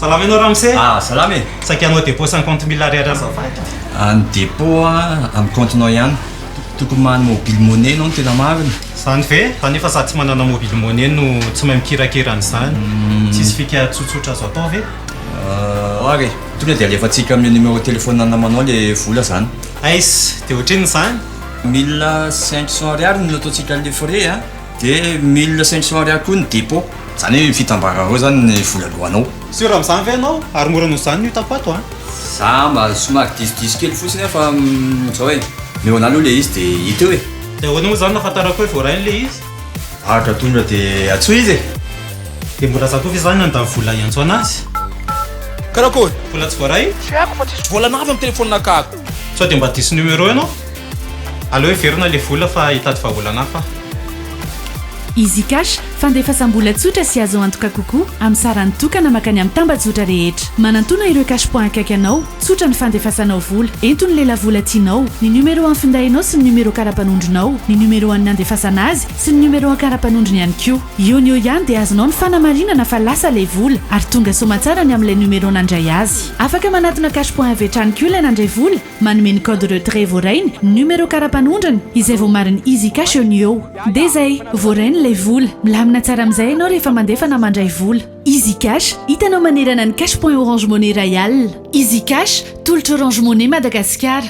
Salama ianao Ramsey? Salama e. Saika anao dépôt 50 000 ariary azafady. Ny dépôt amin'ny comptenao ihany. Tokony mahany mobile monnaie ianao no tena marina. Zany ve? Fa nefa za tsy manana mobile monnaie no tsy mahay mikirakira an'izany. Tsisy fika tsotsotra azo atao ve? Oare, tonga dia alefantsika amin'ny numéro téléphone namanao le vola zany. Aisy, dia ohatrin'ny izany? 1500 ariary no ataontsika le frais a, dia 1500 ariary koa ny dépôt. Zany hoe fitambararao zany ny vola lohanao. Sûr amin'izany ve ianao? Ary mora noho izany no hitako ato a? Za mba somary diso kely fotsiny fa zao hoe mehona aloha le izy dia hita eo e. Dia ahoana moa izany nahafantarako hoe voarainy le izy? Araka tonga dia atsoa izy e. Dia mbola zatovy izany nandany vola iantso anazy. Karakory? Vola tsy voaray? Tsy haiko fa tsisy vola navy amin'ny telefônina kako. Sao dia mba diso numéro ianao? Aleo hoe verina le vola fa hitady vahaolana hafa. Easy Cash fandefasam-bola tsotra sy azo antoka kokoa amin'ny sarany tokana makany amin'ny tambazotra rehetra. Manantona ireo cash point akaiky anao, tsotra ny fandefasanao vola, entony lela vola tianao, ny numéro amin'ny findainao sy ny numéro karapanondronao, ny numéro amin'ny andefasana azy sy ny numéro karapanondrony ihany koa. Io ihany dia azonao ny fanamarinana fa lasa le vola ary tonga somatsara ny amin'ilay numéro nandray azy. Afaka manatona cash point avetrany koa ilay nandray vola, manome ny code retrait voarainy, numéro karapanondrony izay vao mariny Easy Cash eo. Dia zay, voarainy le vola, milamina tsara amin'izay ianao rehefa mandefa na mandray vola. Easy Cash, hitanao manerana ny cash point Orange Money Royal. Easy Cash, tolotra Orange Money Madagascar.